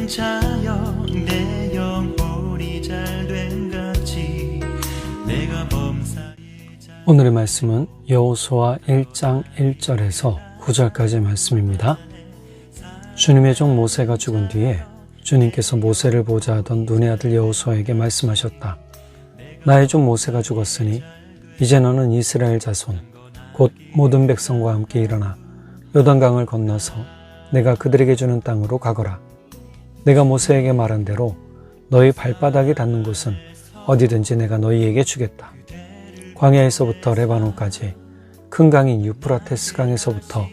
자여 내 영혼이 잘된 같이 내가 범사에 오늘의 말씀은 여호수아 1장 1절에서 9절까지의 말씀입니다. 주님의 종 모세가 죽은 뒤에 주님께서 모세를 보자 하던 눈의 아들 여호수아에게 말씀하셨다. 나의 종 모세가 죽었으니 이제 너는 이스라엘 자손 곧 모든 백성과 함께 일어나 요단강을 건너서 내가 그들에게 주는 땅으로 가거라. 내가 모세에게 말한 대로 너희 발바닥이 닿는 곳은 어디든지 내가 너희에게 주겠다. 광야에서부터 레바논까지 큰 강인 유프라테스 강에서부터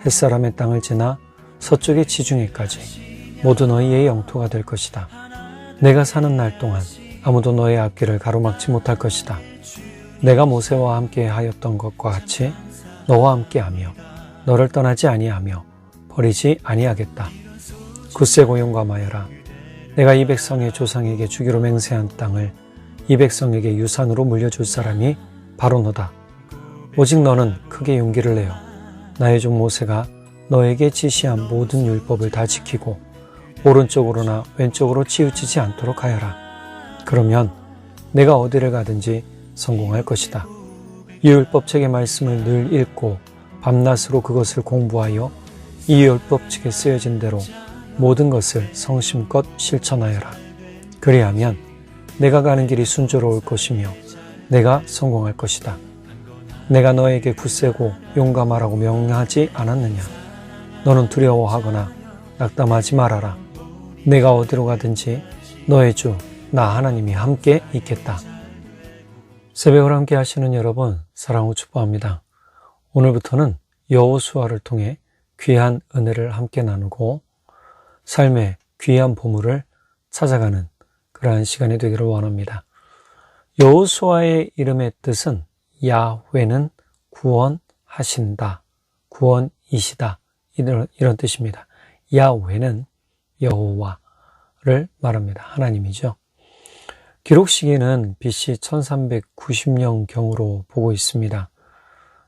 햇사람의 땅을 지나 서쪽의 지중해까지 모두 너희의 영토가 될 것이다. 내가 사는 날 동안 아무도 너의 앞길을 가로막지 못할 것이다. 내가 모세와 함께 하였던 것과 같이 너와 함께하며 너를 떠나지 아니하며 버리지 아니하겠다. 굳세 고용과 마여라. 내가 이 백성의 조상에게 주기로 맹세한 땅을 이 백성에게 유산으로 물려줄 사람이 바로 너다. 오직 너는 크게 용기를 내어 나의 종 모세가 너에게 지시한 모든 율법을 다 지키고 오른쪽으로나 왼쪽으로 치우치지 않도록 하여라. 그러면 내가 어디를 가든지 성공할 것이다. 이 율법책의 말씀을 늘 읽고 밤낮으로 그것을 공부하여 이 율법책에 쓰여진 대로 모든 것을 성심껏 실천하여라. 그리하면 내가 가는 길이 순조로울 것이며 내가 성공할 것이다. 내가 너에게 굳세고 용감하라고 명하지 않았느냐? 너는 두려워하거나 낙담하지 말아라. 내가 어디로 가든지 너의 주 나 하나님이 함께 있겠다. 새벽을 함께 하시는 여러분 사랑으로 축복합니다. 오늘부터는 여호수아를 통해 귀한 은혜를 함께 나누고 삶의 귀한 보물을 찾아가는 그러한 시간이 되기를 원합니다. 여호수아의 이름의 뜻은 야훼는 구원하신다, 구원이시다 이런 뜻입니다. 야훼는 여호와를 말합니다. 하나님이죠. 기록 시기는 BC 1390년경으로 보고 있습니다.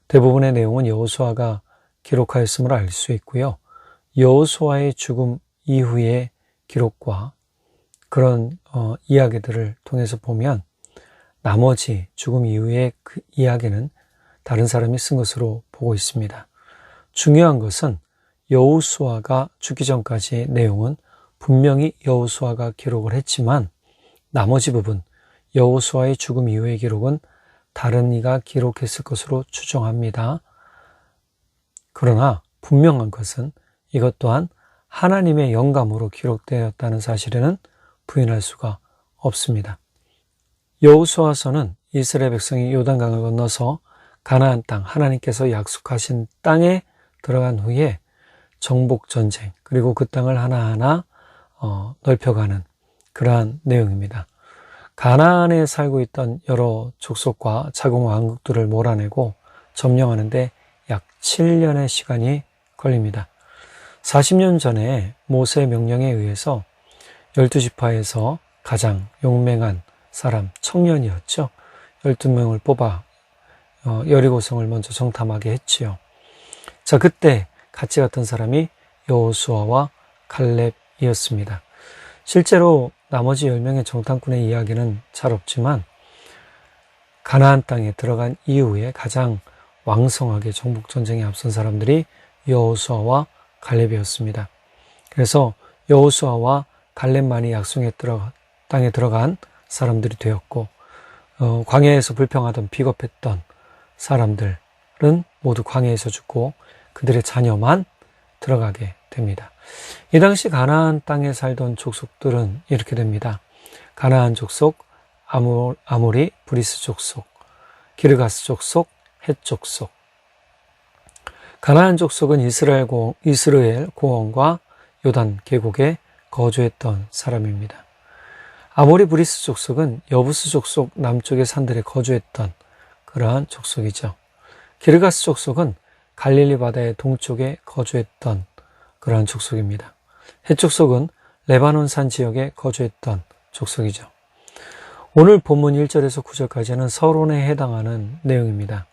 대부분의 내용은 여호수아가 기록하였음을 알 수 있고요. 여호수아의 죽음 이후의 기록과 그런 이야기들을 통해서 보면 나머지 죽음 이후의 그 이야기는 다른 사람이 쓴 것으로 보고 있습니다. 중요한 것은 여호수아가 죽기 전까지의 내용은 분명히 여호수아가 기록을 했지만 나머지 부분 여호수아의 죽음 이후의 기록은 다른 이가 기록했을 것으로 추정합니다. 그러나 분명한 것은 이것 또한 하나님의 영감으로 기록되었다는 사실에는 부인할 수가 없습니다. 여호수아서는 이스라엘 백성이 요단강을 건너서 가나안 땅, 하나님께서 약속하신 땅에 들어간 후에 정복전쟁, 그리고 그 땅을 하나하나 넓혀가는 그러한 내용입니다. 가나안에 살고 있던 여러 족속과 자국 왕국들을 몰아내고 점령하는데 약 7년의 시간이 걸립니다. 40년 전에 모세의 명령에 의해서 12지파에서 가장 용맹한 사람, 청년이었죠. 12명을 뽑아 여리고성을 먼저 정탐하게 했지요. 자, 그때 같이 갔던 사람이 여호수아와 갈렙이었습니다. 실제로 나머지 10명의 정탐꾼의 이야기는 잘 없지만 가나안 땅에 들어간 이후에 가장 왕성하게 정복전쟁에 앞선 사람들이 여호수아와 갈렙이었습니다. 그래서 여호수아와 갈렙만이 약속의 땅에 들어간 사람들이 되었고 광야에서 불평하던 비겁했던 사람들은 모두 광야에서 죽고 그들의 자녀만 들어가게 됩니다. 이 당시 가나안 땅에 살던 족속들은 이렇게 됩니다. 가나안 족속, 아모리, 브리스 족속, 기르가스 족속, 헷 족속. 가나안 족속은 이스라엘 고원과 요단 계곡에 거주했던 사람입니다. 아모리 브리스 족속은 여부스 족속 남쪽의 산들에 거주했던 그러한 족속이죠. 기르가스 족속은 갈릴리 바다의 동쪽에 거주했던 그러한 족속입니다. 헷 족속은 레바논 산 지역에 거주했던 족속이죠. 오늘 본문 1절에서 9절까지는 서론에 해당하는 내용입니다.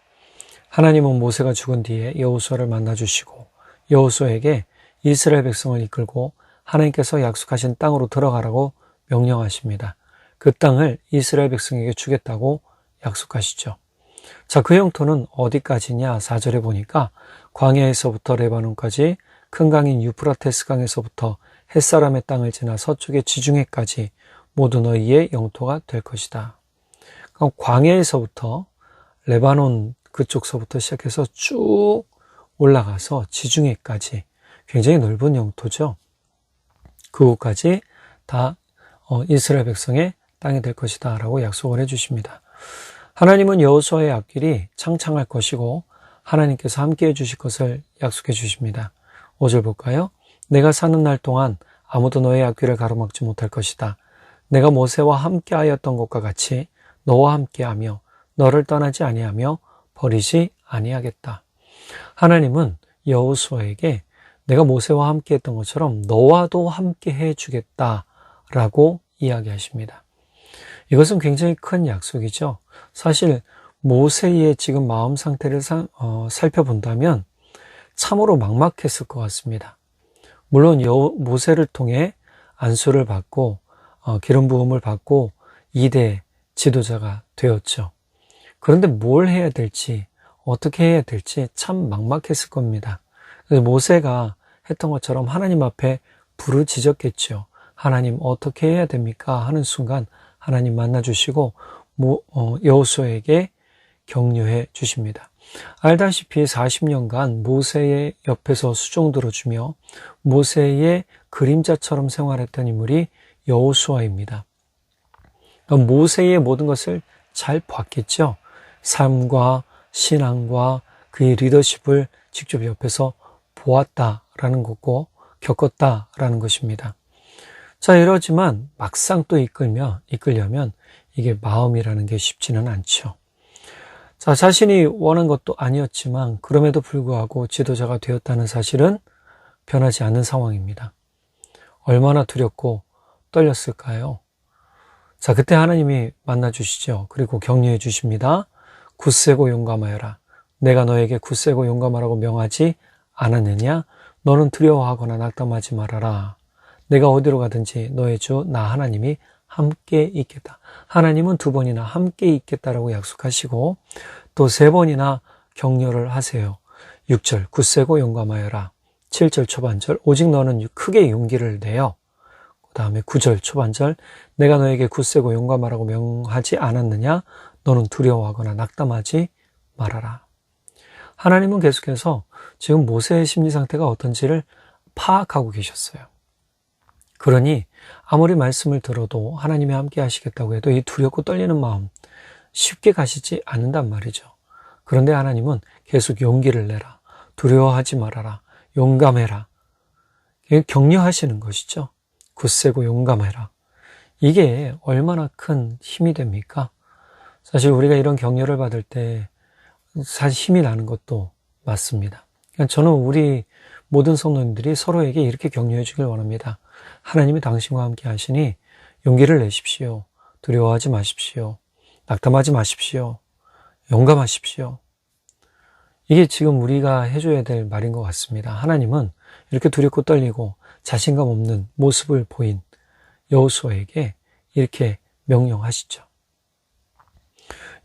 하나님은 모세가 죽은 뒤에 여호수아를 만나주시고 여호수아에게 이스라엘 백성을 이끌고 하나님께서 약속하신 땅으로 들어가라고 명령하십니다. 그 땅을 이스라엘 백성에게 주겠다고 약속하시죠. 자, 그 영토는 어디까지냐? 4절에 보니까 광야에서부터 레바논까지, 큰 강인 유프라테스 강에서부터 햇사람의 땅을 지나 서쪽의 지중해까지 모두 너희의 영토가 될 것이다. 그럼 광야에서부터 레바논 그쪽서부터 시작해서 쭉 올라가서 지중해까지 굉장히 넓은 영토죠. 그곳까지 다 이스라엘 백성의 땅이 될 것이다 라고 약속을 해주십니다. 하나님은 여호수아의 앞길이 창창할 것이고 하나님께서 함께해 주실 것을 약속해 주십니다. 5절 볼까요? 내가 사는 날 동안 아무도 너의 앞길을 가로막지 못할 것이다. 내가 모세와 함께하였던 것과 같이 너와 함께하며 너를 떠나지 아니하며 버리지 아니하겠다. 하나님은 여호수아에게 내가 모세와 함께했던 것처럼 너와도 함께해 주겠다라고 이야기하십니다. 이것은 굉장히 큰 약속이죠. 사실 모세의 지금 마음 상태를 살펴본다면 참으로 막막했을 것 같습니다. 물론 모세를 통해 안수를 받고 기름 부음을 받고 2대 지도자가 되었죠. 그런데 뭘 해야 될지 어떻게 해야 될지 참 막막했을 겁니다. 그래서 모세가 했던 것처럼 하나님 앞에 부르짖었겠죠. 하나님 어떻게 해야 됩니까? 하는 순간 하나님 만나주시고 여호수아에게 격려해 주십니다. 알다시피 40년간 모세의 옆에서 수종 들어주며 모세의 그림자처럼 생활했던 인물이 여호수아입니다. 모세의 모든 것을 잘 봤겠죠. 삶과 신앙과 그의 리더십을 직접 옆에서 보았다라는 것고 겪었다라는 것입니다. 자, 이러지만 막상 또 이끌려면 이게 마음이라는 게 쉽지는 않죠. 자, 자신이 원한 것도 아니었지만 그럼에도 불구하고 지도자가 되었다는 사실은 변하지 않는 상황입니다. 얼마나 두렵고 떨렸을까요? 자, 그때 하나님이 만나주시죠. 그리고 격려해 주십니다. 굳세고 용감하여라. 내가 너에게 굳세고 용감하라고 명하지 않았느냐? 너는 두려워하거나 낙담하지 말아라. 내가 어디로 가든지 너의 주 나 하나님이 함께 있겠다. 하나님은 2번이나 함께 있겠다라고 약속하시고 또 3번이나 격려를 하세요. 6절 굳세고 용감하여라. 7절 초반절 오직 너는 크게 용기를 내어. 그 다음에 9절 초반절 내가 너에게 굳세고 용감하라고 명하지 않았느냐? 너는 두려워하거나 낙담하지 말아라. 하나님은 계속해서 지금 모세의 심리 상태가 어떤지를 파악하고 계셨어요. 그러니 아무리 말씀을 들어도 하나님이 함께 하시겠다고 해도 이 두렵고 떨리는 마음 쉽게 가시지 않는단 말이죠. 그런데 하나님은 계속 용기를 내라. 두려워하지 말아라. 용감해라. 격려하시는 것이죠. 굳세고 용감해라. 이게 얼마나 큰 힘이 됩니까? 사실 우리가 이런 격려를 받을 때 사실 힘이 나는 것도 맞습니다. 저는 우리 모든 성도님들이 서로에게 이렇게 격려해 주길 원합니다. 하나님이 당신과 함께 하시니 용기를 내십시오. 두려워하지 마십시오. 낙담하지 마십시오. 용감하십시오. 이게 지금 우리가 해줘야 될 말인 것 같습니다. 하나님은 이렇게 두렵고 떨리고 자신감 없는 모습을 보인 여호수아에게 이렇게 명령하시죠.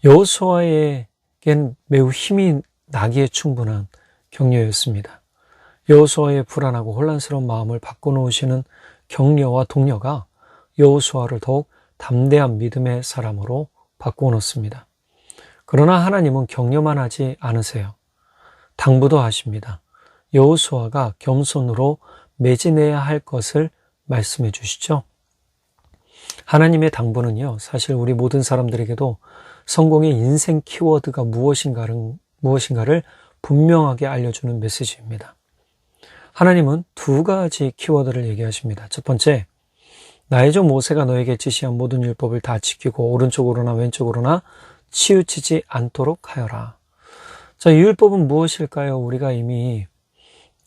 여호수아에겐 매우 힘이 나기에 충분한 격려였습니다. 여호수아의 불안하고 혼란스러운 마음을 바꿔놓으시는 격려와 독려가 여호수아를 더욱 담대한 믿음의 사람으로 바꿔놓습니다. 그러나 하나님은 격려만 하지 않으세요. 당부도 하십니다. 여호수아가 겸손으로 매진해야 할 것을 말씀해 주시죠. 하나님의 당부는요, 사실 우리 모든 사람들에게도 성공의 인생 키워드가 무엇인가를 분명하게 알려주는 메시지입니다. 하나님은 2가지 키워드를 얘기하십니다. 첫 번째, 나의 종 모세가 너에게 지시한 모든 율법을 다 지키고 오른쪽으로나 왼쪽으로나 치우치지 않도록 하여라. 자, 이 율법은 무엇일까요? 우리가 이미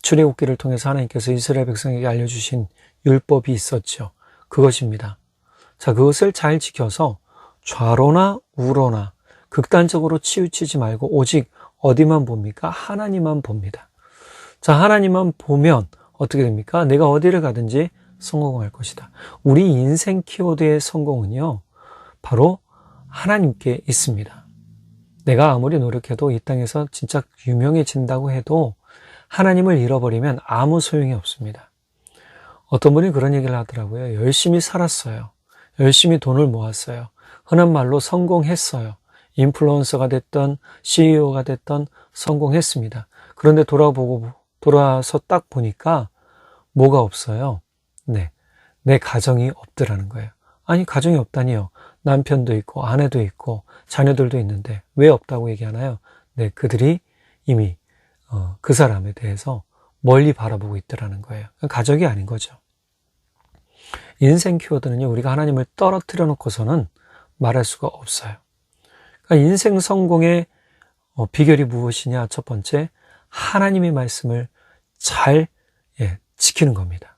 출애굽기를 통해서 하나님께서 이스라엘 백성에게 알려주신 율법이 있었죠. 그것입니다. 자, 그것을 잘 지켜서 좌로나 우로나 극단적으로 치우치지 말고 오직 어디만 봅니까? 하나님만 봅니다. 자, 하나님만 보면 어떻게 됩니까? 내가 어디를 가든지 성공할 것이다. 우리 인생 키워드의 성공은요, 바로 하나님께 있습니다. 내가 아무리 노력해도 이 땅에서 진짜 유명해진다고 해도 하나님을 잃어버리면 아무 소용이 없습니다. 어떤 분이 그런 얘기를 하더라고요. 열심히 살았어요. 열심히 돈을 모았어요. 흔한 말로 성공했어요. 인플루언서가 됐던 CEO가 됐던 성공했습니다. 그런데 돌아서 딱 보니까 뭐가 없어요? 네, 내 가정이 없더라는 거예요. 아니, 가정이 없다니요. 남편도 있고 아내도 있고 자녀들도 있는데 왜 없다고 얘기하나요? 네, 그들이 이미 그 사람에 대해서 멀리 바라보고 있더라는 거예요. 가족이 아닌 거죠. 인생 키워드는요, 우리가 하나님을 떨어뜨려 놓고서는 말할 수가 없어요. 그러니까 인생 성공의 비결이 무엇이냐? 첫 번째, 하나님의 말씀을 잘 지키는 겁니다.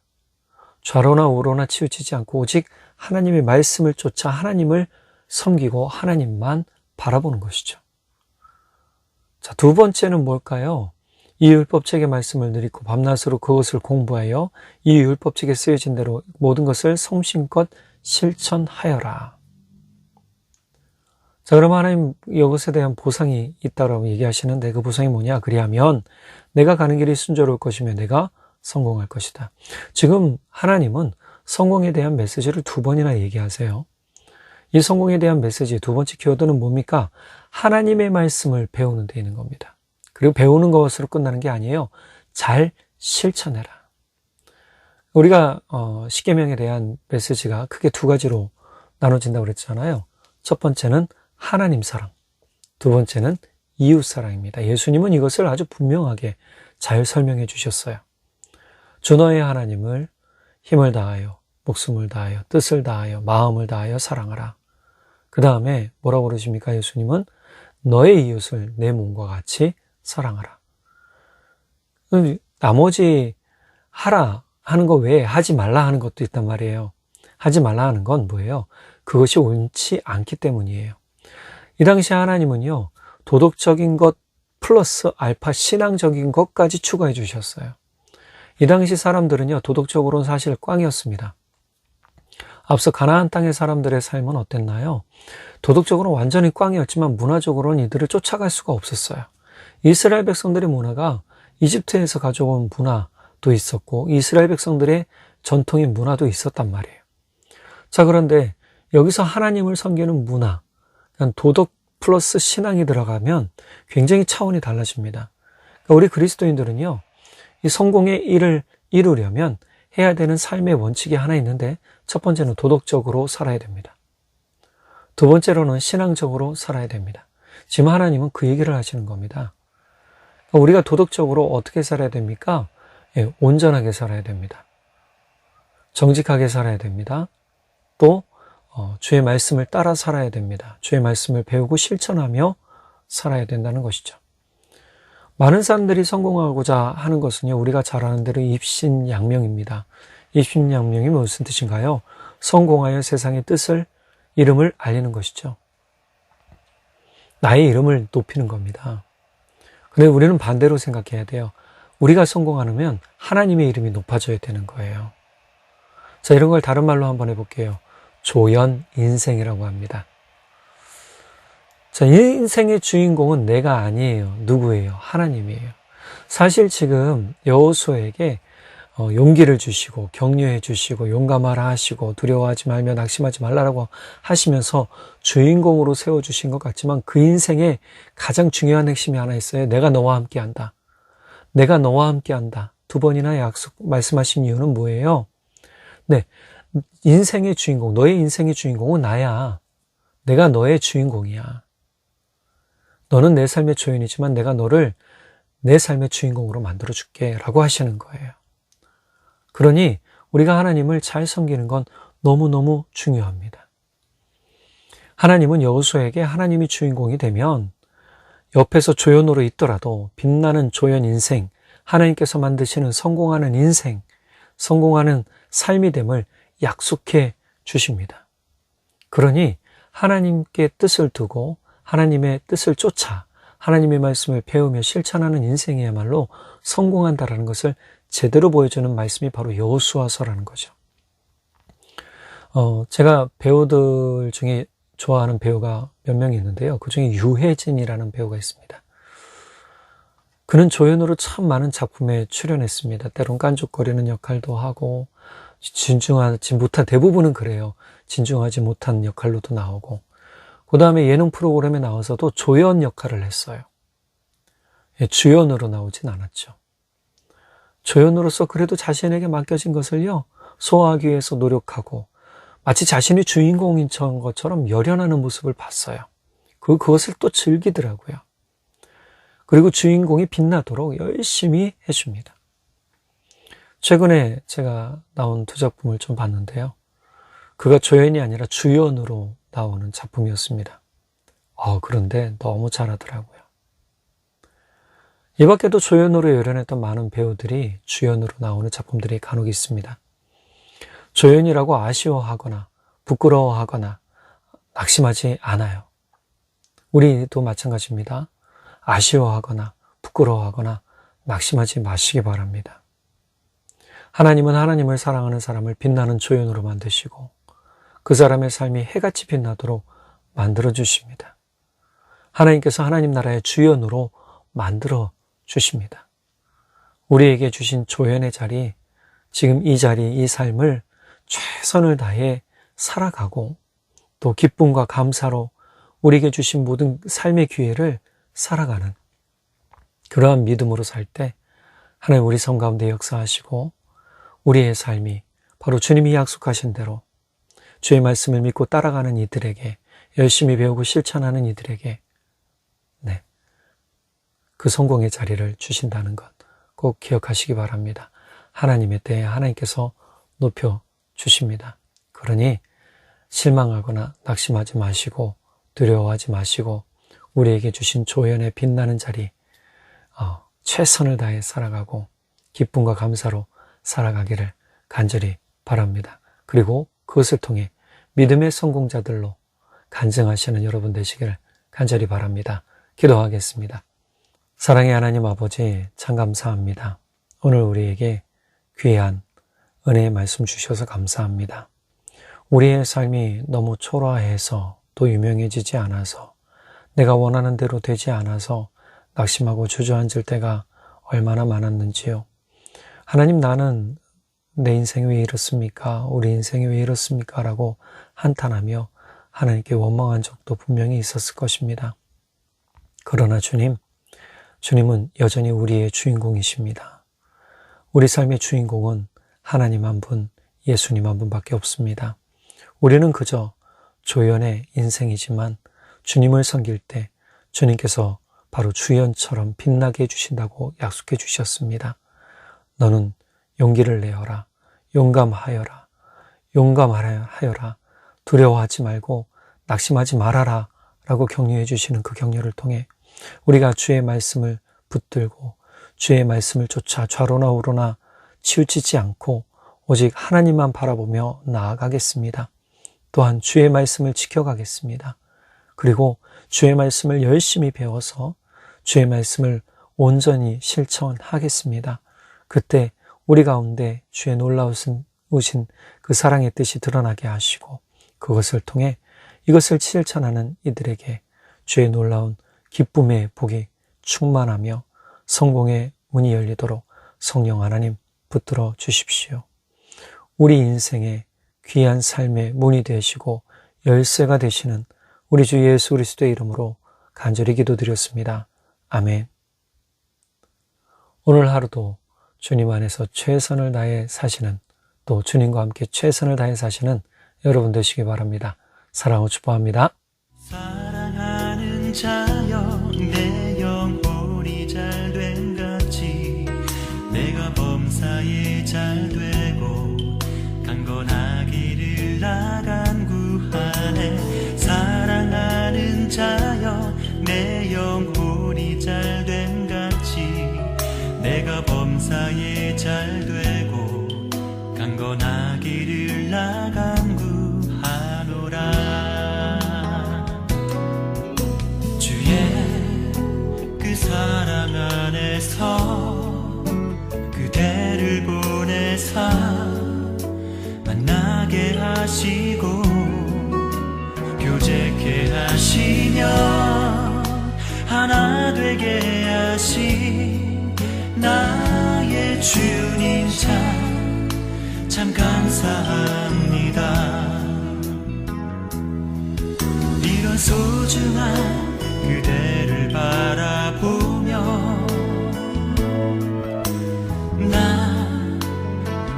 좌로나 우로나 치우치지 않고 오직 하나님의 말씀을 쫓아 하나님을 섬기고 하나님만 바라보는 것이죠. 자, 두 번째는 뭘까요? 이 율법책의 말씀을 누리고 밤낮으로 그것을 공부하여 이 율법책에 쓰여진 대로 모든 것을 성심껏 실천하여라. 자, 그러면 하나님 이것에 대한 보상이 있다고 얘기하시는데 그 보상이 뭐냐? 그리하면 내가 가는 길이 순조로울 것이며 내가 성공할 것이다. 지금 하나님은 성공에 대한 메시지를 2번이나 얘기하세요. 이 성공에 대한 메시지 두 번째 키워드는 뭡니까? 하나님의 말씀을 배우는 데 있는 겁니다. 그리고 배우는 것으로 끝나는 게 아니에요. 잘 실천해라. 우리가 십계명에 대한 메시지가 크게 2가지로 나눠진다고 그랬잖아요. 첫 번째는 하나님 사랑, 두 번째는 이웃 사랑입니다. 예수님은 이것을 아주 분명하게 잘 설명해 주셨어요. 주 너의 하나님을 힘을 다하여, 목숨을 다하여, 뜻을 다하여, 마음을 다하여 사랑하라. 그 다음에 뭐라고 그러십니까? 예수님은 너의 이웃을 내 몸과 같이 사랑하라. 나머지 하라 하는 거 외에 하지 말라 하는 것도 있단 말이에요. 하지 말라 하는 건 뭐예요? 그것이 옳지 않기 때문이에요. 이 당시 하나님은요, 도덕적인 것 플러스 알파 신앙적인 것까지 추가해 주셨어요. 이 당시 사람들은요, 도덕적으로는 사실 꽝이었습니다. 앞서 가나안 땅의 사람들의 삶은 어땠나요? 도덕적으로 완전히 꽝이었지만 문화적으로는 이들을 쫓아갈 수가 없었어요. 이스라엘 백성들의 문화가 이집트에서 가져온 문화도 있었고 이스라엘 백성들의 전통의 문화도 있었단 말이에요. 자, 그런데 여기서 하나님을 섬기는 문화, 도덕 플러스 신앙이 들어가면 굉장히 차원이 달라집니다. 그러니까 우리 그리스도인들은요, 이 성공의 일을 이루려면 해야 되는 삶의 원칙이 하나 있는데 첫 번째는 도덕적으로 살아야 됩니다. 두 번째로는 신앙적으로 살아야 됩니다. 지금 하나님은 그 얘기를 하시는 겁니다. 우리가 도덕적으로 어떻게 살아야 됩니까? 온전하게 살아야 됩니다. 정직하게 살아야 됩니다. 또 주의 말씀을 따라 살아야 됩니다. 주의 말씀을 배우고 실천하며 살아야 된다는 것이죠. 많은 사람들이 성공하고자 하는 것은요, 우리가 잘 아는 대로 입신양명입니다. 입신양명이 무슨 뜻인가요? 성공하여 세상의 뜻을, 이름을 알리는 것이죠. 나의 이름을 높이는 겁니다. 근데 우리는 반대로 생각해야 돼요. 우리가 성공하면 하나님의 이름이 높아져야 되는 거예요. 자, 이런 걸 다른 말로 한번 해볼게요. 조연 인생이라고 합니다. 자, 이 인생의 주인공은 내가 아니에요. 누구예요? 하나님이에요. 사실 지금 여호수아에게 용기를 주시고 격려해 주시고 용감하라 하시고 두려워하지 말며 낙심하지 말라라고 하시면서 주인공으로 세워주신 것 같지만 그 인생에 가장 중요한 핵심이 하나 있어요. 내가 너와 함께한다. 내가 너와 함께한다. 2번이나 말씀하신 이유는 뭐예요? 네, 인생의 주인공, 너의 인생의 주인공은 나야. 내가 너의 주인공이야. 너는 내 삶의 조연이지만 내가 너를 내 삶의 주인공으로 만들어줄게 라고 하시는 거예요. 그러니 우리가 하나님을 잘 섬기는 건 너무너무 중요합니다. 하나님은 여호수아에게 하나님이 주인공이 되면 옆에서 조연으로 있더라도 빛나는 조연 인생, 하나님께서 만드시는 성공하는 인생, 성공하는 삶이 됨을 약속해 주십니다. 그러니 하나님께 뜻을 두고 하나님의 뜻을 쫓아 하나님의 말씀을 배우며 실천하는 인생이야말로 성공한다라는 것을 제대로 보여주는 말씀이 바로 여호수아서라는 거죠. 제가 배우들 중에 좋아하는 배우가 몇 명이 있는데요. 그 중에 유해진이라는 배우가 있습니다. 그는 조연으로 참 많은 작품에 출연했습니다. 때론 깐족거리는 역할도 하고 진중하지 못한, 대부분은 그래요. 진중하지 못한 역할로도 나오고, 그 다음에 예능 프로그램에 나와서도 조연 역할을 했어요. 주연으로 나오진 않았죠. 조연으로서 그래도 자신에게 맡겨진 것을요, 소화하기 위해서 노력하고 마치 자신이 주인공인 것처럼 열연하는 모습을 봤어요. 그것을 또 즐기더라고요. 그리고 주인공이 빛나도록 열심히 해줍니다. 최근에 제가 나온 두 작품을 좀 봤는데요. 그가 조연이 아니라 주연으로 나오는 작품이었습니다. 그런데 너무 잘하더라고요. 이 밖에도 조연으로 열연했던 많은 배우들이 주연으로 나오는 작품들이 간혹 있습니다. 조연이라고 아쉬워하거나 부끄러워하거나 낙심하지 않아요. 우리도 마찬가지입니다. 아쉬워하거나 부끄러워하거나 낙심하지 마시기 바랍니다. 하나님은 하나님을 사랑하는 사람을 빛나는 조연으로 만드시고 그 사람의 삶이 해같이 빛나도록 만들어 주십니다. 하나님께서 하나님 나라의 주연으로 만들어 주십니다. 우리에게 주신 조연의 자리, 지금 이 자리, 이 삶을 최선을 다해 살아가고 또 기쁨과 감사로 우리에게 주신 모든 삶의 기회를 살아가는 그러한 믿음으로 살 때 하나님 우리 삶 가운데 역사하시고 우리의 삶이 바로 주님이 약속하신 대로 주의 말씀을 믿고 따라가는 이들에게, 열심히 배우고 실천하는 이들에게 그 성공의 자리를 주신다는 것 꼭 기억하시기 바랍니다. 하나님의 때에 하나님께서 높여주십니다. 그러니 실망하거나 낙심하지 마시고 두려워하지 마시고 우리에게 주신 조연의 빛나는 자리 최선을 다해 살아가고 기쁨과 감사로 살아가기를 간절히 바랍니다. 그리고 그것을 통해 믿음의 성공자들로 간증하시는 여러분 되시기를 간절히 바랍니다. 기도하겠습니다. 사랑의 하나님 아버지, 참 감사합니다. 오늘 우리에게 귀한 은혜의 말씀 주셔서 감사합니다. 우리의 삶이 너무 초라해서 또 유명해지지 않아서 내가 원하는 대로 되지 않아서 낙심하고 주저앉을 때가 얼마나 많았는지요. 하나님, 나는 내 인생이 왜 이렇습니까? 우리 인생이 왜 이렇습니까? 라고 한탄하며 하나님께 원망한 적도 분명히 있었을 것입니다. 그러나 주님은 여전히 우리의 주인공이십니다. 우리 삶의 주인공은 하나님 한 분, 예수님 한 분밖에 없습니다. 우리는 그저 조연의 인생이지만 주님을 섬길 때 주님께서 바로 주연처럼 빛나게 해주신다고 약속해 주셨습니다. 너는 용기를 내어라, 용감하여라, 두려워하지 말고 낙심하지 말아라 라고 격려해 주시는 그 격려를 통해 우리가 주의 말씀을 붙들고 주의 말씀을 쫓아 좌로나 우로나 치우치지 않고 오직 하나님만 바라보며 나아가겠습니다. 또한 주의 말씀을 지켜가겠습니다. 그리고 주의 말씀을 열심히 배워서 주의 말씀을 온전히 실천하겠습니다. 그때 우리 가운데 주의 놀라우신 그 사랑의 뜻이 드러나게 하시고 그것을 통해 이것을 실천하는 이들에게 주의 놀라운 기쁨의 복이 충만하며 성공의 문이 열리도록 성령 하나님 붙들어 주십시오. 우리 인생의 귀한 삶의 문이 되시고 열쇠가 되시는 우리 주 예수 그리스도의 이름으로 간절히 기도드렸습니다. 아멘. 오늘 하루도 주님 안에서 최선을 다해 사시는, 또 주님과 함께 최선을 다해 사시는 여러분 되시기 바랍니다. 사랑하고 축복합니다. 사랑하는 자여, 내 영혼이 잘된 같이 내가 범사에 잘되고 강건하기를 나간 구하네. 사랑하는 자여, 내 영혼이 잘된 같이 내가 범사에 잘되고 강건하기를 나간 구하노라. 주의 그 사랑 안에서 그대를 만나게 하시고 교제케 하시며 하나 되게 하신 나의 주님 참 감사합니다. 이런 소중한 그대를 바라보며 나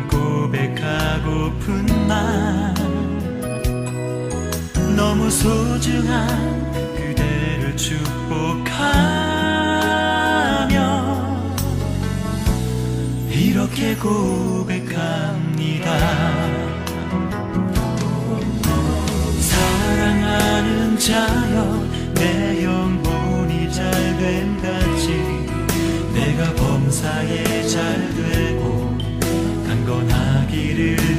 고백하고픈 말 너무 소중한 그대를 축복하며 이렇게 고백합니다. 사랑하는 자여 내 영혼이 잘됨 같이 내가 범사에 잘되고 강건하기를